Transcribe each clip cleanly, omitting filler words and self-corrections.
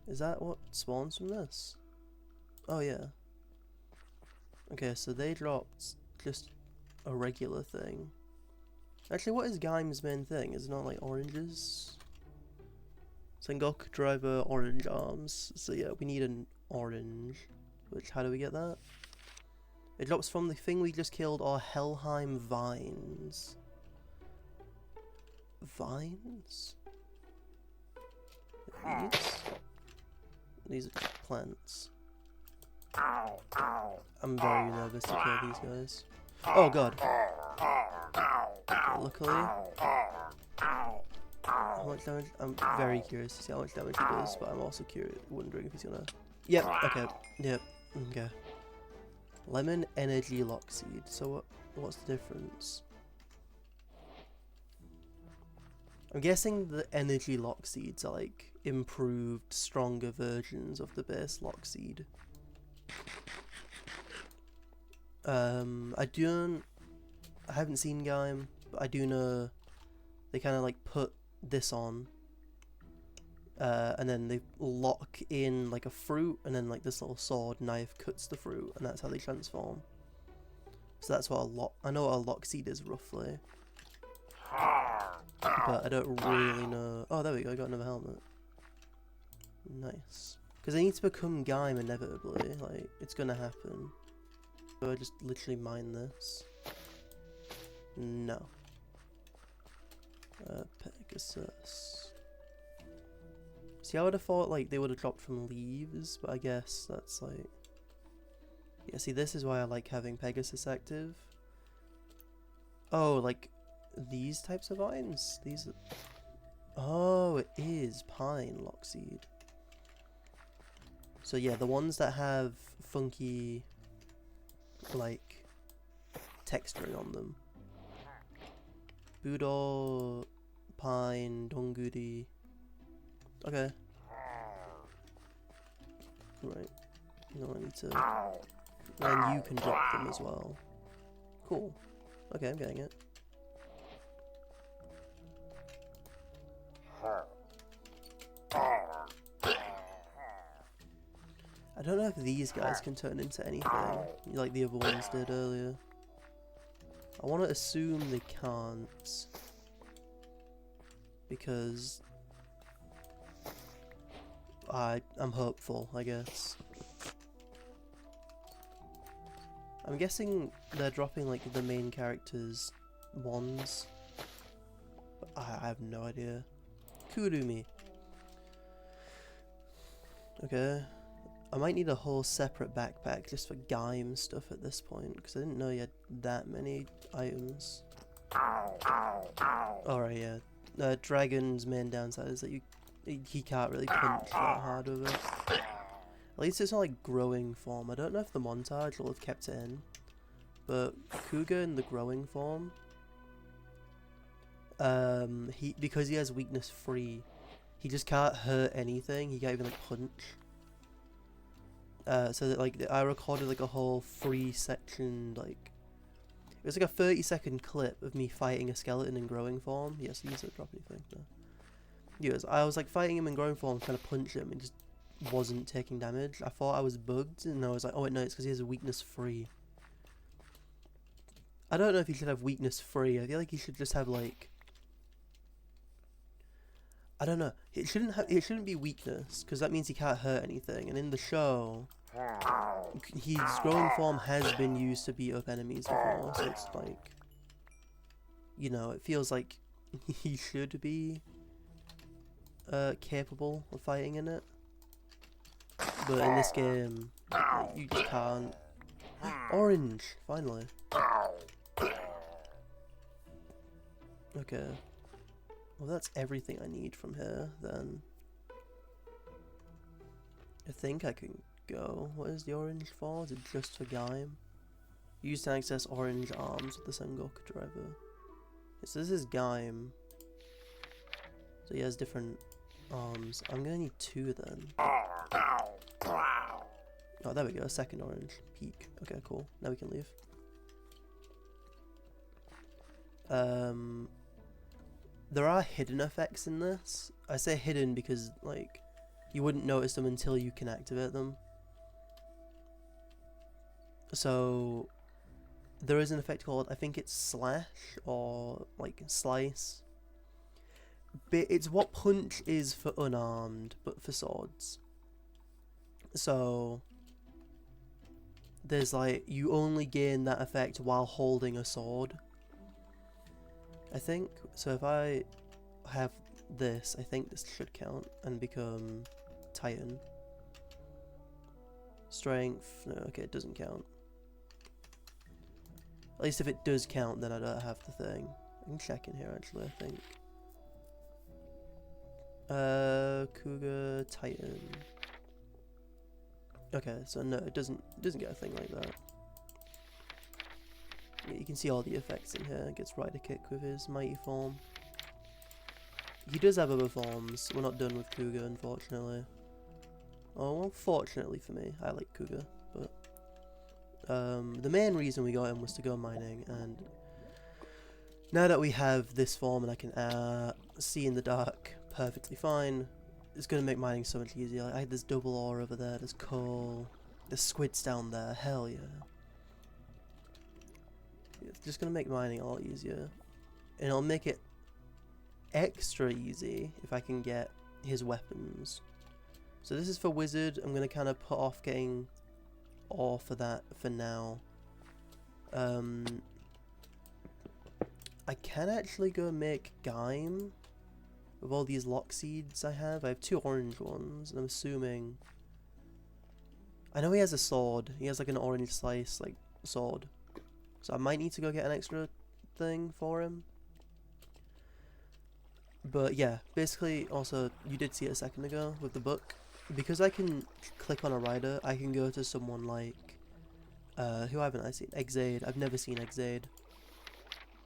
Is that what spawns from this? Oh yeah. Okay, so they dropped just a regular thing. Actually, what is Gaim's main thing? Is it not like oranges? Sengoku driver, orange arms. So yeah, we need an orange. Which, how do we get that? It drops from the thing we just killed, or Helheim vines. Vines? These? These are just plants. I'm very nervous to kill these guys. Oh god. Okay, luckily. How much damage? I'm very curious to see how much damage he does, but I'm also wondering if he's gonna... Yep, okay. Yep, okay. Lemon Energy Lock Seed. So what's the difference? I'm guessing the Energy Lock Seeds are like improved, stronger versions of the base Lock Seed. I haven't seen Gaim, but I do know they kind of like put this on, and then they lock in like a fruit, and then like this little sword knife cuts the fruit, and that's how they transform. So that's what I know what a lock seed is roughly, but I don't really know. Oh, there we go. I got another helmet. Nice. Because they need to become Gaim inevitably. Like it's gonna happen. So I just literally mine this. No. Pegasus. See, I would have thought like they would have dropped from leaves, but I guess that's like... Yeah, see, this is why I like having Pegasus active. Oh, like these types of vines? These are... Oh, it is pine lockseed. So yeah, the ones that have funky, like, texturing on them. Budo, pine, donguri. Okay. Right. No, I need to... And you can drop them as well. Cool. Okay, I'm getting it. I don't know if these guys can turn into anything, like the other ones did earlier. I want to assume they can't, because I'm hopeful, I guess. I'm guessing they're dropping like the main characters' wands. I have no idea. Kurumi. Okay. I might need a whole separate backpack just for Gaim stuff at this point, because I didn't know you had that many items. Alright, yeah. Dragon's main downside is that he can't really punch that hard with it. At least it's not like growing form. I don't know if the montage will have kept it in, but Kuga in the growing form, because he has weakness 3, he just can't hurt anything. He can't even like punch. So that like I recorded like a whole 3-section, like it was like a 30-second clip of me fighting a skeleton in growing form. Yes, he doesn't drop anything. No. Yes, I was like fighting him in growing form, trying to punch him, and just wasn't taking damage. I thought I was bugged, and I was like, oh wait, no, it's because he has a weakness 3. I don't know if he should have weakness 3. I feel like he should just have like, I don't know. It shouldn't be weakness, because that means he can't hurt anything. And in the show, his growing form has been used to beat up enemies before, so it's like, you know, it feels like he should be capable of fighting in it. But in this game, like, you just can't. Orange, finally. Okay. Well, that's everything I need from here, then. I think I can go. What is the orange for? Is it just for Gaim? Use to access orange arms with the Sengoku driver. So this is Gaim. So he has different arms. I'm gonna need 2 then. Oh, there we go. Second orange. Peak. Okay, cool. Now we can leave. There are hidden effects in this. I say hidden because, like, You wouldn't notice them until you can activate them. So there is an effect called, I think it's slash or like slice. But it's what punch is for unarmed, but for swords. So there's like, you only gain that effect while holding a sword, I think. So if I have this, I think this should count and become Titan. Strength, no, okay, it doesn't count. At least if it does count, then I don't have the thing. I can check in here actually, I think. Cougar Titan. Okay, so no, it doesn't get a thing like that. Yeah, you can see all the effects in here. It gets Rider Kick with his mighty form. He does have other forms. We're not done with Cougar, unfortunately. Oh, well, fortunately for me, I like Cougar, but the main reason we got him was to go mining, and now that we have this form and I can see in the dark perfectly fine, it's going to make mining so much easier. Like, I had this double ore over there, there's coal, there's squids down there, hell yeah. It's just going to make mining a lot easier, and it'll make it extra easy if I can get his weapons. So this is for wizard. I'm going to kind of put off getting ore for that for now. I can actually go make Gaim with all these lock seeds I have. I have 2 orange ones, and I'm assuming... I know he has a sword. He has like an orange slice like sword. So I might need to go get an extra thing for him. But yeah, basically, also, you did see it a second ago with the book. Because I can click on a rider, I can go to someone like... who haven't I seen? Exade. I've never seen Exade.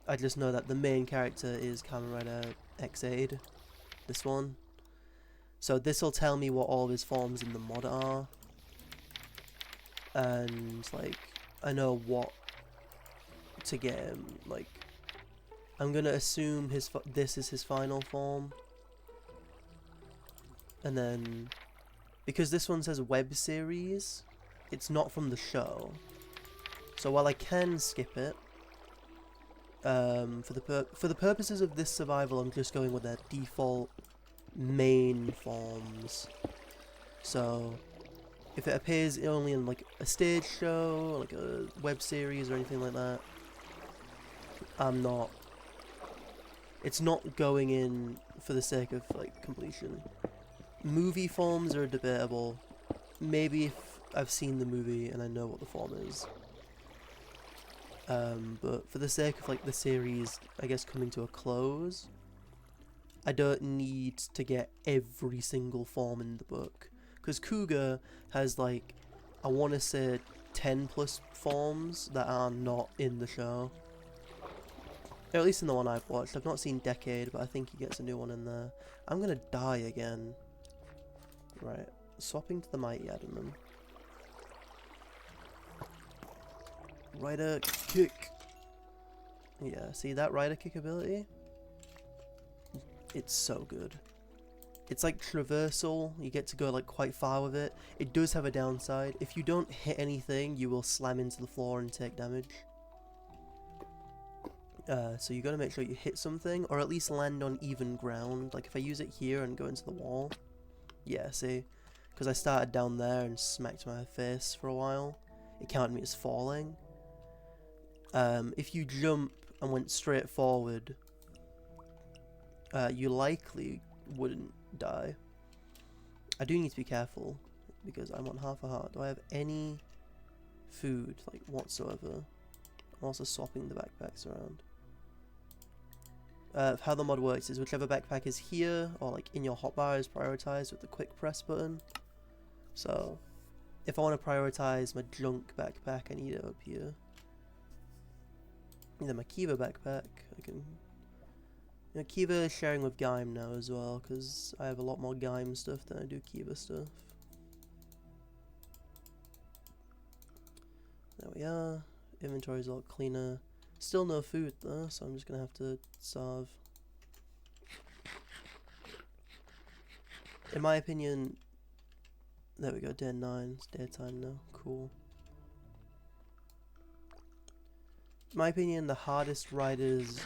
I just know that the main character is Kamen Rider Exade. This one. So this will tell me what all of his forms in the mod are. And, like, I know what to get him. Like, I'm gonna assume this is his final form. And then, because this one says web series, it's not from the show. So while I can skip it, for the purposes of this survival, I'm just going with their default main forms. So if it appears only in like a stage show, like a web series or anything like that, it's not going in for the sake of like completion. Movie forms are debatable. Maybe if I've seen the movie and I know what the form is. But for the sake of like the series, I guess, coming to a close, I don't need to get every single form in the book. Because Cougar has like, I want to say 10 plus forms that are not in the show. Or at least in the one I've watched. I've not seen Decade, but I think he gets a new one in there. I'm gonna die again. Right, swapping to the Mighty Adamant. Rider Kick. Yeah, see that Rider Kick ability? It's so good. It's like traversal. You get to go like quite far with it. It does have a downside. If you don't hit anything, you will slam into the floor and take damage. So you gotta make sure you hit something, or at least land on even ground. Like if I use it here and go into the wall. Yeah, see? Because I started down there and smacked my face for a while. It counted me as falling. If you jump and went straight forward, you likely wouldn't die. I do need to be careful, because I'm on half a heart. Do I have any food, like, whatsoever? I'm also swapping the backpacks around. How the mod works is whichever backpack is here, or like in your hotbar, is prioritized with the quick press button. So, if I want to prioritize my junk backpack, I need it up here. And then my Kiva backpack, I can... You know, Kiva is sharing with Gaim now as well, because I have a lot more Gaim stuff than I do Kiva stuff. There we are. Inventory's a lot cleaner. Still no food though, so I'm just gonna have to starve. In my opinion, There we go, day 9. It's daytime now. Cool. In my opinion, the hardest riders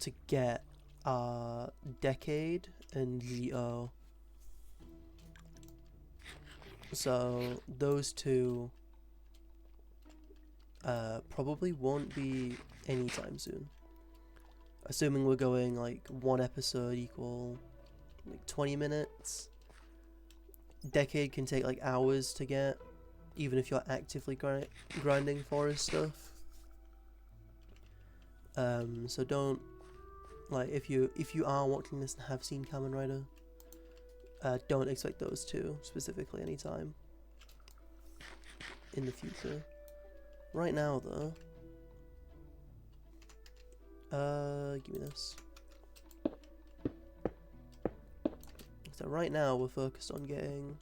to get are Decade and GO. So those two probably won't be anytime soon. Assuming we're going like one episode equal like 20 minutes. Decade can take like hours to get, even if you're actively grinding forest stuff. So don't, like, if you are watching this and have seen Kamen Rider, don't expect those two specifically anytime in the future. Right now though, give me this. So right now we're focused on getting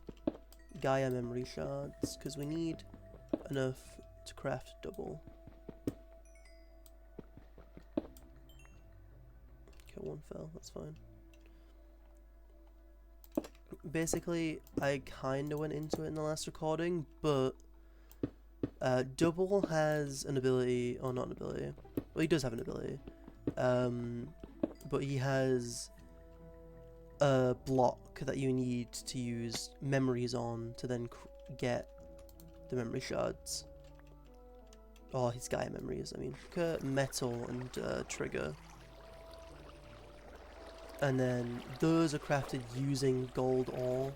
Gaia memory shards, because we need enough to craft double. Okay, one fell, that's fine. Basically, I kinda went into it in the last recording, but double has an ability, or not an ability, well he does have an ability, but he has a block that you need to use memories on to then get the memory shards. Or his Gaia memories, I mean. Metal and trigger. And then those are crafted using gold ore.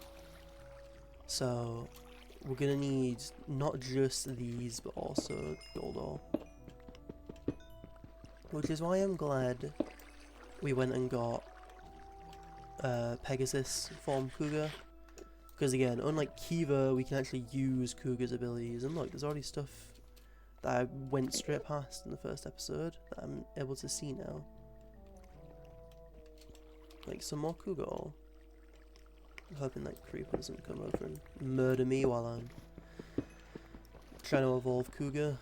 So we're gonna need not just these, but also gold ore. Which is why I'm glad we went and got Pegasus form Cougar, because again, unlike Kiva, we can actually use Cougar's abilities, and look, there's already stuff that I went straight past in the first episode that I'm able to see now. Like some more Cougar. I'm hoping that Creeper doesn't come over and murder me while I'm trying to evolve Cougar.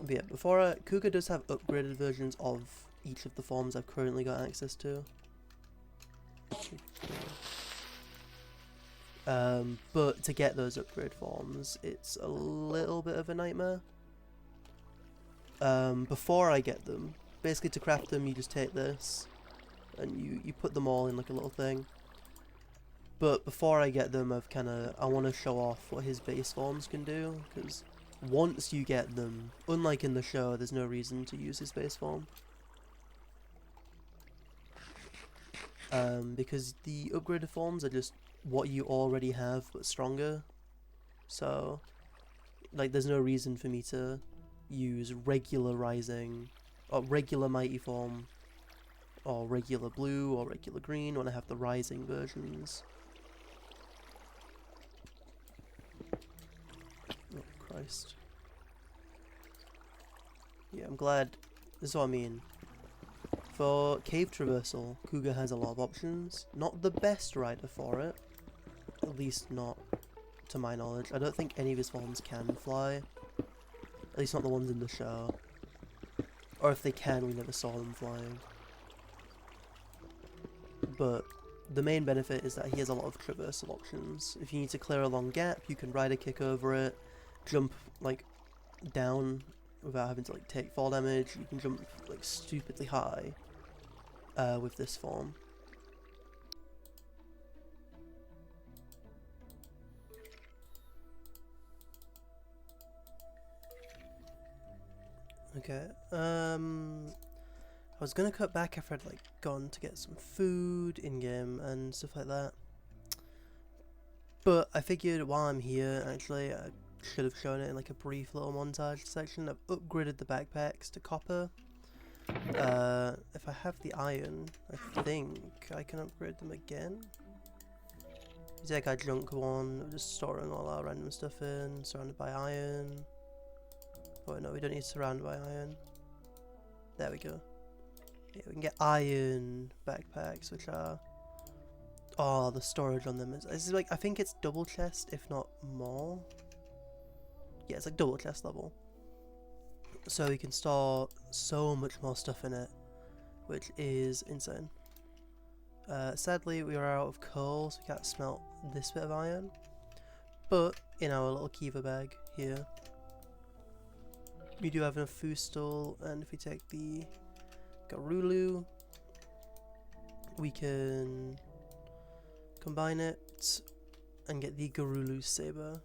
But yeah, before Cougar does have upgraded versions of each of the forms I've currently got access to. But to get those upgrade forms, it's a little bit of a nightmare. Before I get them, basically to craft them you just take this and you put them all in like a little thing. But before I get them, I want to show off what his base forms can do, because once you get them, unlike in the show, there's no reason to use his base form. Because the upgraded forms are just what you already have but stronger. So, like, there's no reason for me to use regular rising, or regular mighty form, or regular blue, or regular green when I have the rising versions. Oh, Christ. Yeah, I'm glad. This is what I mean. For cave traversal, Cougar has a lot of options. Not the best rider for it. At least not to my knowledge. I don't think any of his forms can fly. At least not the ones in the show. Or if they can, we never saw them flying. But the main benefit is that he has a lot of traversal options. If you need to clear a long gap, you can rider kick over it, jump like down without having to like take fall damage. You can jump like stupidly high with this form. Okay, I was gonna cut back after I'd like gone to get some food in game and stuff like that, but I figured while I'm here, actually, I should have shown it in like a brief little montage section. I've upgraded the backpacks to copper. If I have the iron, I think I can upgrade them again. You take our junk one, we're just storing all our random stuff in, surrounded by iron. Oh no, we don't need surrounded by iron. There we go. Yeah, we can get iron backpacks, which are... Oh, the storage on them is like, I think it's double chest, if not more. Yeah, it's like double chest level. So we can store so much more stuff in it, which is insane. Sadly, we are out of coal, so we can't smelt this bit of iron. But in our little Kiva bag here, we do have enough foostal, and if we take the Garulu, we can combine it and get the Garulu saber.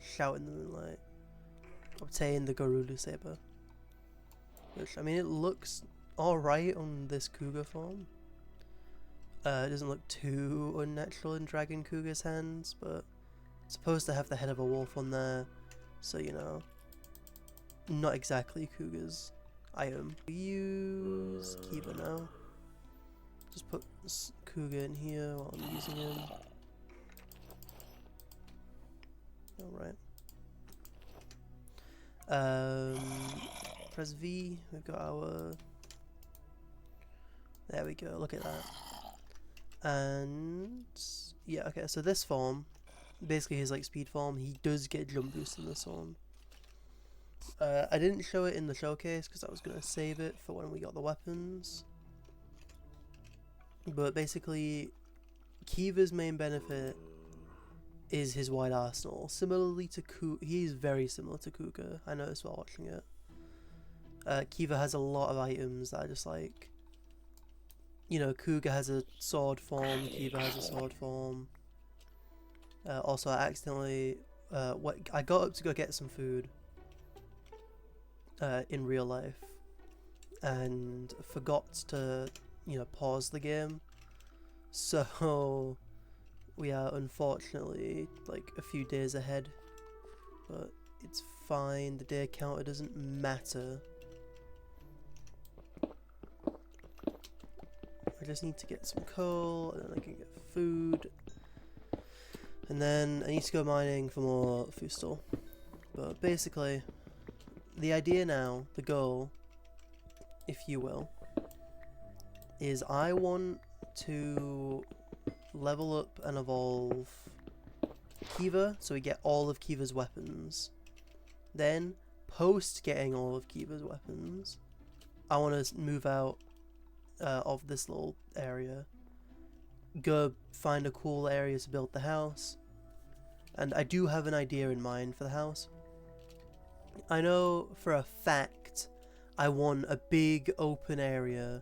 Shout in the moonlight. Obtain the Garulu saber. Which, I mean, it looks alright on this cougar form. It doesn't look too unnatural in Dragon Cougar's hands, but it's supposed to have the head of a wolf on there, so you know, not exactly Cougar's item. We use Kiva now. Just put Cougar in here while I'm using him. Alright. Press V, we've got our... There we go, look at that. And... yeah, okay, so this form, basically his like speed form, he does get jump boost in this one. I didn't show it in the showcase because I was going to save it for when we got the weapons. But basically, Kiva's main benefit is his wide arsenal. Similarly to he's very similar to Kuga, I noticed while watching it. Kiva has a lot of items that are just like, you know, Kuga has a sword form, Kiva has a sword form. Also, I accidentally, I got up to go get some food in real life and forgot to, you know, pause the game. So we are unfortunately like a few days ahead, but it's fine. The day counter doesn't matter. I just need to get some coal, and then I can get food, and then I need to go mining for more foostal. But basically, the idea now, the goal, if you will, is I want to level up and evolve Kiva so we get all of Kiva's weapons. Then, post getting all of Kiva's weapons, I want to move out of this little area, go find a cool area to build the house, and I do have an idea in mind for the house. I know for a fact I want a big open area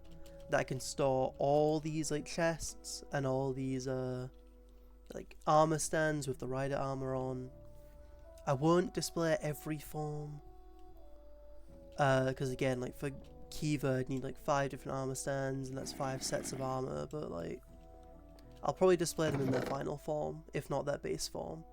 that I can store all these like chests and all these like armor stands with the rider armor on. I won't display every form because again, like for Kiva I'd need like 5 different armor stands, and that's 5 sets of armor, but like I'll probably display them in their final form, if not their base form.